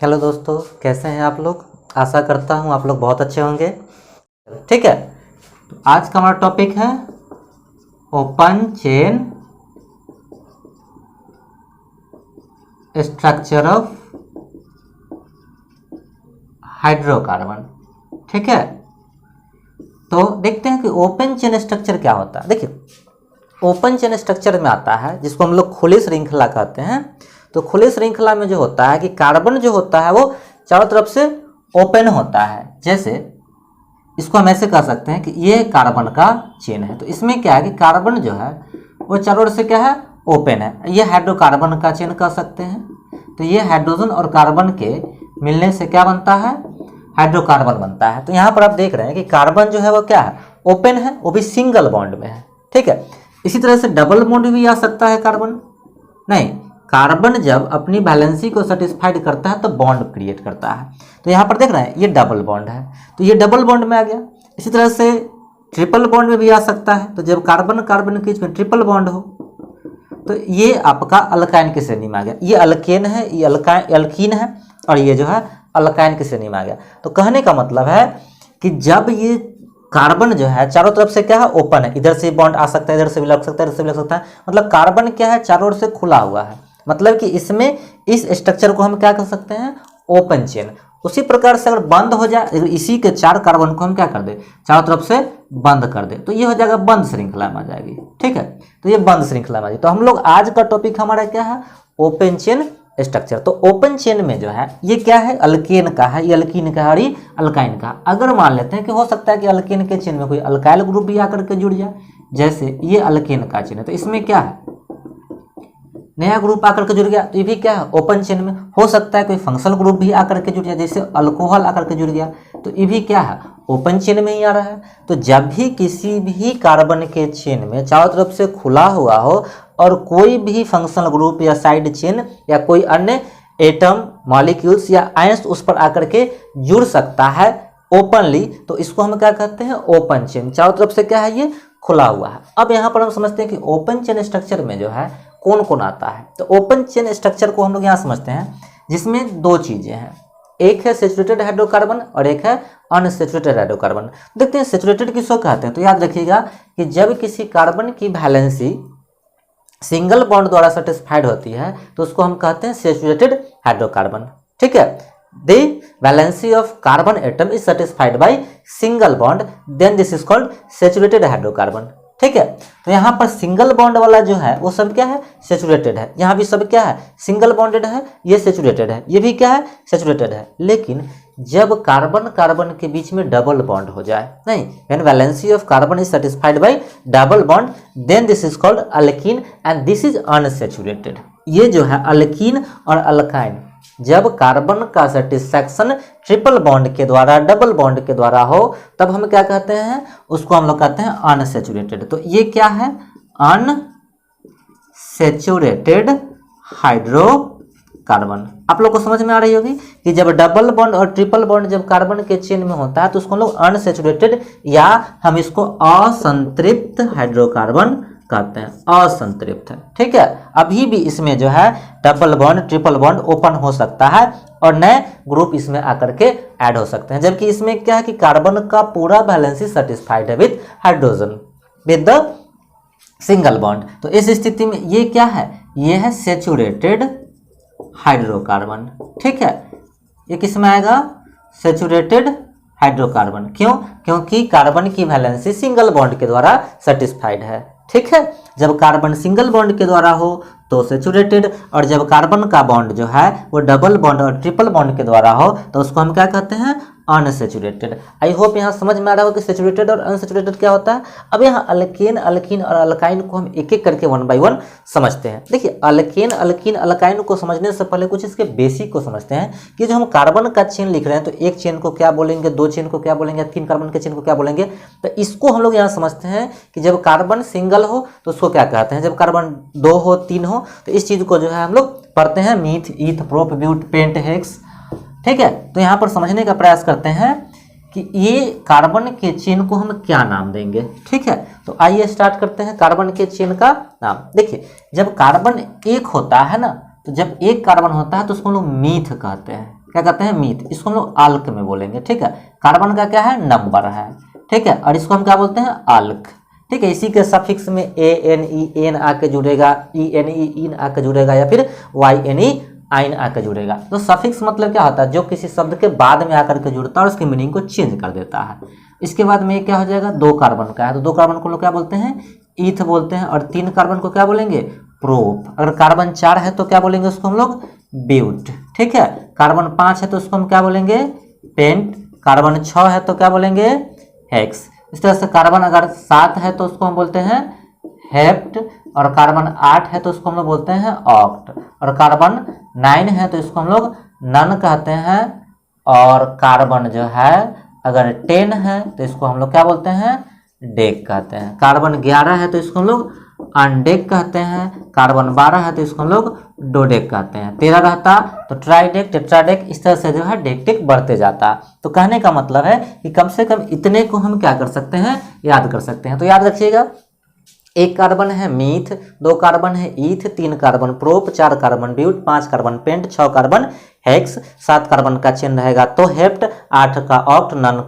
Hello दोस्तों, कैसे हैं आप लोग। आशा करता हूं आप लोग बहुत अच्छे होंगे। ठीक है, तो आज का हमारा टॉपिक है open chain structure of hydrocarbon. ठीक है, तो देखते हैं कि ओपन चेन स्ट्रक्चर क्या होता है। देखिए, ओपन चेन स्ट्रक्चर में आता है जिसको हम लोग खुली श्रृंखला कहते हैं। तो खुली श्रृंखला में जो होता है कि कार्बन जो होता है वो चारों तरफ से ओपन होता है। जैसे इसको हम ऐसे कह सकते हैं कि ये कार्बन का चेन है, तो इसमें क्या है कि कार्बन जो है वो चारों ओर से क्या है, ओपन है। ये हाइड्रोकार्बन का चेन कह सकते हैं। तो ये हाइड्रोजन और कार्बन के मिलने से क्या बनता है, हाइड्रोकार्बन बनता है। तो यहाँ पर आप देख रहे हैं कि कार्बन जो है वो क्या है, ओपन है, वो भी सिंगल बॉन्ड में है। ठीक है, इसी तरह से डबल बॉन्ड भी आ सकता है कार्बन। नहीं, कार्बन जब अपनी वैलेंसी को सेटिस्फाइड करता है तो बॉन्ड क्रिएट करता है। तो यहाँ पर देख रहे हैं ये डबल बॉन्ड है, तो ये डबल बॉन्ड में आ गया। इसी तरह से ट्रिपल बॉन्ड में भी आ सकता है। तो जब कार्बन कार्बन के बीच में ट्रिपल बॉन्ड हो तो ये आपका अल्काइन की श्रेणी में आ गया। ये अल्केन है, ये अल्कीन है, और ये जो है अल्काइन की श्रेणी में आ गया। तो कहने का मतलब है कि जब ये कार्बन जो है चारों तरफ से क्या है, ओपन है। इधर से बॉन्ड आ सकता है, इधर से भी लग सकता है, इधर से भी लग सकता है। मतलब कार्बन क्या है, चारों ओर से खुला हुआ है। मतलब कि इसमें इस स्ट्रक्चर को हम क्या कर सकते हैं, ओपन चेन। उसी प्रकार से अगर बंद हो जाए, अगर इसी के चार कार्बन को हम क्या कर दे, चारों तरफ से बंद कर दे, तो ये हो जाएगा बंद श्रृंखला में आ जाएगी। ठीक है, तो ये बंद श्रृंखला में आ जाएगी। तो हम लोग आज का टॉपिक हमारा क्या है, ओपन चेन स्ट्रक्चर। तो ओपन चेन में जो है ये क्या है, अल्केन का है, ये अल्कीन का है और ये अल्काइन का। अगर मान लेते हैं कि हो सकता है कि अल्केन के चेन में कोई अल्काइल ग्रुप भी आकर के जुड़ जाए, जैसे ये अल्केन का चेन है, तो इसमें क्या है, नया ग्रुप आकर के जुड़ गया, तो ये भी क्या है, ओपन चेन में। हो सकता है कोई फंक्शनल ग्रुप भी आकर के जुड़ जाए, जैसे अल्कोहल आकर के जुड़ गया, तो ये भी क्या है, ओपन चेन में ही आ रहा है। तो जब भी किसी भी कार्बन के चेन में चारों तरफ से खुला हुआ हो और कोई भी फंक्शनल ग्रुप या साइड चेन या कोई अन्य एटम, मॉलिक्यूल्स या आयंस उस पर आकर के जुड़ सकता है ओपनली, तो इसको हम क्या कहते हैं, ओपन चेन। चारों तरफ से क्या है, ये खुला हुआ है। अब यहाँ पर हम समझते हैं कि ओपन चेन स्ट्रक्चर में जो है कौन कौन आता है। तो ओपन चेन स्ट्रक्चर को हम लोग यहाँ समझते हैं जिसमें दो चीजें हैं, एक है सेचुरेटेड हाइड्रोकार्बन और एक है अनसेचुरेटेड हाइड्रोकार्बन। देखते हैं सेचुरेटेड किसको कहते हैं। तो याद रखिएगा कि जब किसी कार्बन की वैलेंसी सिंगल बॉन्ड द्वारा सेटिस्फाइड होती है तो उसको हम कहते हैं सेचुरेटेड हाइड्रोकार्बन। ठीक है, the valency of carbon atom is satisfied by single bond, then this is called saturated hydrocarbon. ठीक है, तो यहाँ पर सिंगल बॉन्ड वाला जो है वो सब क्या है, सेचुरेटेड है। यहाँ भी सब क्या है, सिंगल बॉन्डेड है, ये सेचुरेटेड है, ये भी क्या है, सेचुरेटेड है। लेकिन जब कार्बन कार्बन के बीच में डबल बॉन्ड हो जाए, नहीं, when valency of carbon is satisfied by double bond, then this is called alkene and this is unsaturated. ये जो है अल्कीन और अल्काइन, जब कार्बन का सेटिस्फैक्शन ट्रिपल बॉन्ड के द्वारा, डबल बॉन्ड के द्वारा हो, तब हम क्या कहते हैं, उसको हम लोग कहते हैं अनसेचुरेटेड। तो ये क्या है, अनसेचुरेटेड हाइड्रोकार्बन। आप लोग को समझ में आ रही होगी कि जब डबल बॉन्ड और ट्रिपल बॉन्ड जब कार्बन के चेन में होता है तो उसको हम लोग अनसेचुरेटेड या हम इसको असंतृप्त हाइड्रोकार्बन कहते हैं, असंतृप्त है। ठीक है, अभी भी इसमें जो है double bond triple bond open हो सकता है और नए ग्रुप इसमें आकर के ऐड हो सकते हैं। जबकि इसमें क्या है कि कार्बन का पूरा वैलेंसी सेटिस्फाइड है with hydrogen, with the single bond. तो इस स्थिति में ये क्या है, ये है सेचुरेटेड हाइड्रोकार्बन। ठीक है, ये किस में आएगा, सेचुरेटेड हाइड्रोकार्बन। क्यों, क्योंकि कार्बन की वैलेंसी सिंगल बॉन्ड के द्वारा सेटिस्फाइड है। ठीक है, जब कार्बन सिंगल बॉन्ड के द्वारा हो तो सेचुरेटेड, और जब कार्बन का बॉन्ड जो है वो डबल बॉन्ड और ट्रिपल बॉन्ड के द्वारा हो तो उसको हम क्या कहते हैं, अनसेचुरेटेड। आई होप यहाँ समझ में आ रहा होगा कि सेचुरेटेड और अनसेचुरेटेड क्या होता है। अब यहाँ अल्केन, अल्कीन और अल्काइन को हम एक एक करके वन बाय वन समझते हैं। देखिए, अल्केन, अल्कीन, अल्काइन को समझने से पहले कुछ इसके बेसिक को समझते हैं कि जो हम कार्बन का चेन लिख रहे हैं तो एक चेन को क्या बोलेंगे, दो चेन को क्या बोलेंगे, तीन कार्बन के चेन को क्या बोलेंगे। तो इसको हम लोग यहाँ समझते हैं कि जब कार्बन सिंगल हो तो उसको क्या कहते हैं, जब कार्बन दो हो, तीन हो, तो इस चीज को जो है हम लोग पढ़ते हैं meth, eth, prop, but, pent, hex. ठीक है, तो यहाँ पर समझने का प्रयास करते हैं कि ये कार्बन के चेन को हम क्या नाम देंगे। ठीक है, तो आइए स्टार्ट करते हैं कार्बन के चेन का नाम। देखिए, जब कार्बन एक होता है ना, तो जब एक कार्बन होता है तो उसको हम लोग मीथ कहते हैं। क्या कहते हैं, मीथ। इसको हम लोग अल्क में बोलेंगे, ठीक है। कार्बन का क्या है, नंबर है, ठीक है, और इसको हम क्या बोलते हैं, अल्क, ठीक है। इसी के सफिक्स में ए एन ई एन आके जुड़ेगा, ई एन ई इन आके जुड़ेगा, या फिर वाई एन ई आइन आकर जुड़ेगा। तो सफिक्स मतलब क्या होता है, जो किसी शब्द के बाद में आकर के जुड़ता है और उसकी मीनिंग को चेंज कर देता है। इसके बाद में ये क्या हो जाएगा, 2 कार्बन का है, तो 2 कार्बन को लोग क्या बोलते हैं, ईथ बोलते हैं, और 3 कार्बन को क्या बोलेंगे, प्रोप। अगर कार्बन 4 है तो क्या बोलेंगे उसको हम लोग, ब्यूट, ठीक है। कार्बन 5 है तो उसको हम क्या बोलेंगे, पेंट। कार्बन 6 है तो क्या बोलेंगे, हेक्स। इस तरह से कार्बन अगर 7 है तो उसको हम बोलते हैं हेप्ट, और कार्बन 8 है तो उसको हम लोग बोलते हैं ऑक्ट, और कार्बन 9 है तो इसको हम लोग नन कहते हैं, और कार्बन जो है अगर 10 है तो इसको हम लोग क्या बोलते हैं, डेक कहते हैं। कार्बन 11 है तो इसको हम लोग अनडेक कहते हैं। कार्बन 12 है तो इसको हम लोग डोडेक कहते हैं। 13 रहता तो ट्राइडेक, टेट्राडेक, इस तरह से जो है डेक्टिक बढ़ते जाता। तो कहने का मतलब है कि कम से कम इतने को हम क्या कर सकते हैं, याद कर सकते हैं। तो याद रखिएगा, 1 कार्बन है मीथ, 2 कार्बन है eth, 3 carbon prop, 4 carbon but, 5 carbon pent, 6 carbon hex, 7 carbon का चेन रहेगा तो हेप्ट, 8 का ऑक्ट, 9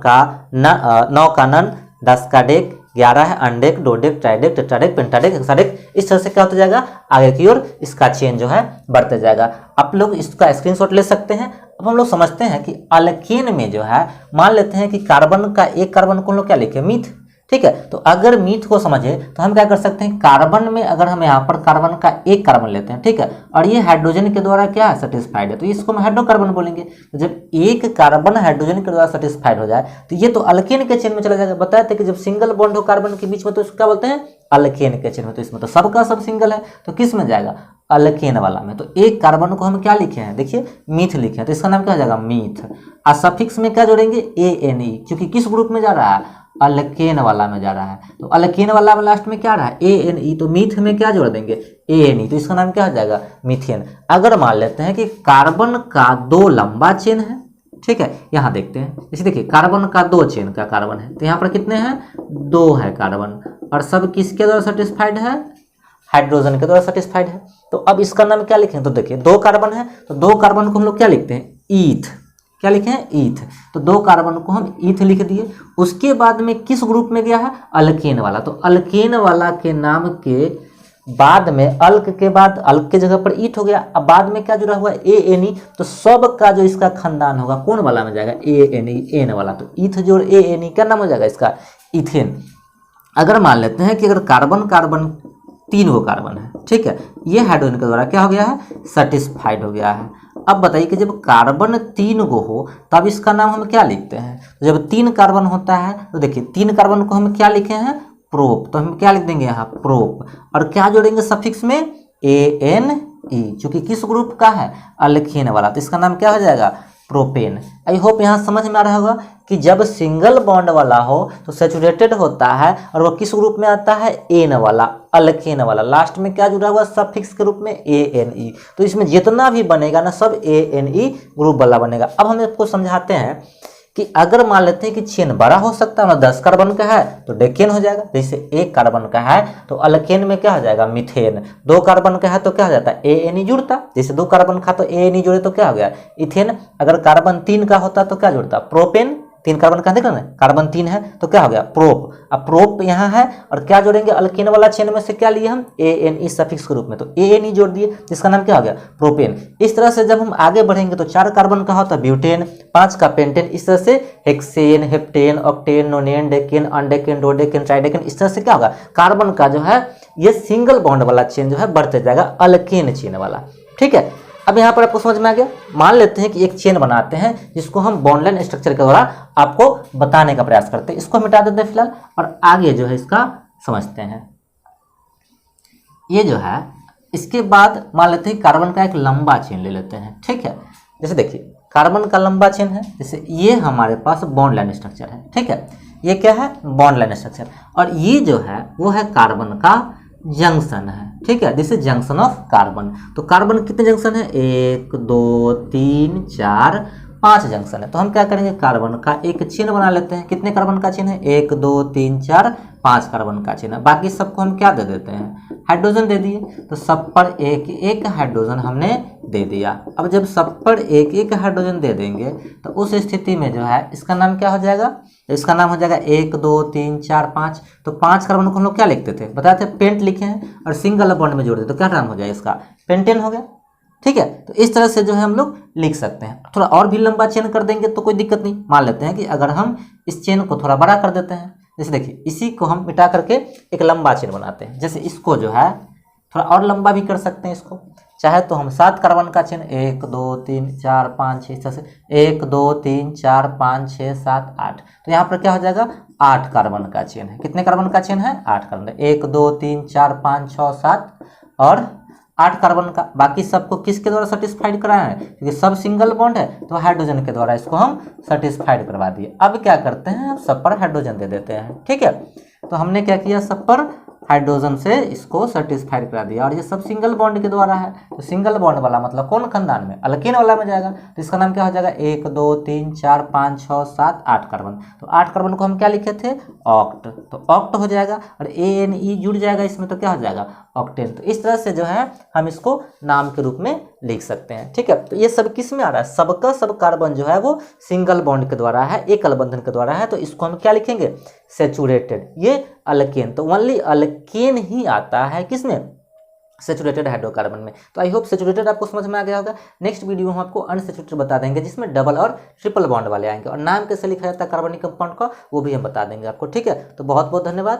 का नन, 10 का डेक, 11 है अनडेक, डोडेक, ट्राइडेक, टेट्राडेक, पेंटाडेक, हेक्साडेक। इस तरह से क्या होता जाएगा, आगे की ओर इसका चेन जो है बढ़ते जाएगा। आप लोग इसका स्क्रीनशॉट ले सकते हैं। अब हम लोग समझते हैं कि अल्केन में जो है, मान लेते हैं कि कार्बन का 1 कार्बन को हम लोग क्या लिखे, मीथ, ठीक है। तो अगर मीथ को समझे तो हम क्या कर सकते हैं, कार्बन में अगर हम यहाँ पर कार्बन का 1 कार्बन लेते हैं, ठीक है, और ये हाइड्रोजन के द्वारा क्या है, सेटिस्फाइड है, तो इसको हम हाइड्रोकार्बन बोलेंगे। तो जब 1 कार्बन हाइड्रोजन के द्वारा सेटिस्फाइड हो जाए तो ये तो अल्केन के चेन में चला जाएगा। बताए थे कि जब सिंगल बॉन्ड हो कार्बन के बीच में तो इसको क्या बोलते हैं, अल्केन के चेन में। तो इसमें तो सबका सब सिंगल है, तो किस में जाएगा, अल्केन वाला में। तो 1 कार्बन को हम क्या लिखे हैं, देखिए मीथ लिखे हैं, तो इसका नाम क्या हो जाएगा, मीथ। और सफिक्स में क्या जोड़ेंगे, ANE, क्योंकि किस ग्रुप में जा रहा है, अल्केन वाला में जा रहा है। तो अल्केन वाला में लास्ट में क्या रहा है, ANE, तो मीथ में क्या जोड़ देंगे, ANE, तो इसका नाम क्या हो जाएगा, मीथेन। अगर मान लेते हैं कि कार्बन का 2 लंबा चेन है, ठीक है, यहाँ देखते हैं, जैसे देखिए कार्बन का 2 चेन का कार्बन है, तो यहाँ पर कितने हैं, 2 है कार्बन, और सब किसके द्वारा सेटिस्फाइड है, हाइड्रोजन के द्वारा सेटिस्फाइड है। तो अब इसका नाम क्या लिखें, तो देखिए 2 कार्बन है, तो 2 कार्बन को हम लोग क्या लिखते हैं, ईथ, क्या लिखे हैं, ईथ। तो 2 कार्बन को हम ईथ लिख दिए। उसके बाद में किस ग्रुप में गया है, अल्केन वाला। तो अल्केन वाला के नाम के बाद में अल्क के बाद अल्क के जगह पर ईथ हो गया। अब बाद में क्या जुड़ा हुआ है, ANE, तो सब का जो इसका खानदान होगा कौन वाला में जाएगा, ANE, एन वाला। तो ईथ जोड़ ANE क्या नाम हो जाएगा इसका, इथेन। अगर मान लेते हैं कि अगर कार्बन कार्बन 3 गो कार्बन है, ठीक है, ये हाइड्रोजन के द्वारा क्या हो गया है, सेटिस्फाइड हो गया है। अब बताइए कि जब कार्बन 3 गो हो तब इसका नाम हम क्या लिखते हैं। तो जब 3 कार्बन होता है तो देखिए 3 कार्बन को हम क्या लिखे हैं, प्रोप, तो हम क्या लिख देंगे यहाँ, प्रोप, और क्या जोड़ेंगे सफिक्स में, ANE, चूंकि किस ग्रुप का है, अल्केन वाला, तो इसका नाम क्या हो जाएगा, प्रोपेन। आई होप यहाँ समझ में आ रहा होगा कि जब सिंगल बॉन्ड वाला हो तो सैचुरेटेड होता है, और वो किस ग्रुप में आता है, एन वाला, अल्केन वाला। लास्ट में क्या जुड़ा हुआ, सफिक्स के रूप में ANE। तो इसमें जितना भी बनेगा ना सब ANE ग्रुप वाला बनेगा। अब हम आपको समझाते हैं कि अगर मान लेते हैं कि चेन बड़ा हो सकता है, मतलब 10 कार्बन का है तो डेकेन हो जाएगा। जैसे 1 कार्बन का है तो अल्केन में क्या हो जाएगा, मीथेन। 2 कार्बन का है तो क्या हो जाता है, ANE जुड़ता। जैसे 2 कार्बन का तो ANE जुड़े तो क्या हो गया, इथेन। अगर कार्बन 3 का होता तो क्या जुड़ता, प्रोपेन। 3 कार्बन का देख रहे हैं, कार्बन 3 है तो क्या हो गया, प्रोप। अब प्रोप यहाँ है और क्या जोड़ेंगे, अल्केन वाला चेन में से क्या लिए हम, ANE सफिक्स के रूप में, तो ANE जोड़ दिए, जिसका नाम क्या हो गया, प्रोपेन। इस तरह से जब हम आगे बढ़ेंगे तो 4 कार्बन का होता है ब्यूटेन, 5 का पेंटेन, इस तरह से hexane, heptane, octane, nonane, decane, undecane, dodecane, tridecane. इस तरह से क्या होगा, कार्बन का जो है ये सिंगल बॉन्ड वाला चेन जो है बढ़ते जाएगा, अल्केन चेन वाला। ठीक है, अब यहाँ पर आपको समझ में आ गया। मान लेते हैं कि एक चेन बनाते हैं जिसको हम बॉन्डलाइन स्ट्रक्चर के द्वारा आपको बताने का प्रयास करते हैं। इसको मिटा देते हैं फिलहाल और आगे जो है इसका समझते हैं। ये जो है इसके बाद मान लेते हैं कार्बन का एक लंबा चेन ले लेते हैं। ठीक है, जैसे देखिए कार्बन का लंबा चेन है, जैसे ये हमारे पास बॉन्डलाइन स्ट्रक्चर है। ठीक है, ये क्या है, बॉन्डलाइन स्ट्रक्चर, और ये जो है वो है कार्बन का जंक्शन है। ठीक है, this is junction of carbon. तो कार्बन कितने जंक्शन है, 1 2 3 4 5 जंक्शन है, तो हम क्या करेंगे, कार्बन का एक चिन्ह बना लेते हैं। कितने कार्बन का चिन्ह है, 1 2 3 4 5 कार्बन का चिन्ह है। बाकी सबको हम क्या दे देते हैं, हाइड्रोजन दे दिए, तो सब पर एक एक हाइड्रोजन हमने दे दिया। अब जब सब पर एक एक हाइड्रोजन दे देंगे तो उस स्थिति में जो है इसका नाम क्या हो जाएगा, तो इसका नाम हो जाएगा 1 2 3 4 5। तो 5 कार्बन को हम लोग क्या लिखते थे, बताते पेंट लिखे हैं, और सिंगल बॉन्ड में जोड़ देते तो क्या नाम हो जाएगा इसका, पेंटेन हो गया। ठीक है, तो इस तरह से जो है हम लोग लिख सकते हैं। थोड़ा और भी लंबा चेन कर देंगे तो कोई दिक्कत नहीं। मान लेते हैं कि अगर हम इस चेन को थोड़ा बड़ा कर देते हैं, जैसे देखिए इसी को हम मिटा करके एक लंबा चेन बनाते हैं। जैसे इसको जो है थोड़ा और लंबा भी कर सकते हैं इसको, चाहे तो हम 7 कार्बन का चेन 1 2 3 4 5 6 इस तरह से 1 2 3 4 5 6 7 8, तो यहाँ पर क्या हो जाएगा 8 कार्बन का चेन है। कितने कार्बन का चेन है, 8 कार्बन, 1 2 3 4 5 6 7 और 8 कार्बन का। बाकी सबको किसके द्वारा सेटिस्फाइड कराया है, क्योंकि सब सिंगल बॉन्ड है तो हाइड्रोजन के द्वारा इसको हम सेटिस्फाइड करवा दिए। अब क्या करते हैं, हम सब पर हाइड्रोजन दे देते हैं। ठीक है, तो हमने क्या किया, सब पर हाइड्रोजन से इसको सेटिस्फाइड करा दिया, और ये सब सिंगल बॉन्ड के द्वारा है। तो सिंगल बॉन्ड वाला मतलब कौन खानदान में, अल्कीन वाला में जाएगा। तो इसका नाम क्या हो जाएगा, 1 2 3 4 5 6 7 8 कार्बन। तो 8 कार्बन को हम क्या लिखे थे, ऑक्ट, तो ऑक्ट हो जाएगा, और ANE जुड़ जाएगा इसमें तो क्या हो जाएगा, ऑक्टेन। तो इस तरह से जो है हम इसको नाम के रूप में लिख सकते हैं। ठीक है, तो ये सब किस में आ रहा है, सबका सब कार्बन जो है वो सिंगल बॉन्ड के द्वारा है, एकल बंधन के द्वारा है, तो इसको हम क्या लिखेंगे, सेचुरेटेड। ये अल्केन, तो ओनली अल्केन ही आता है किसमें, सेचुरेटेड हाइड्रोकार्बन में। तो आई होप सेचुरेटेड आपको समझ में आ गया होगा। नेक्स्ट वीडियो में हम आपको अनसेचुरेटेड बता देंगे, जिसमें डबल और ट्रिपल बॉन्ड वाले आएंगे, और नाम कैसे लिखा जाता है कार्बनिक कंपाउंड का वो भी हम बता देंगे आपको। ठीक है, तो बहुत बहुत धन्यवाद।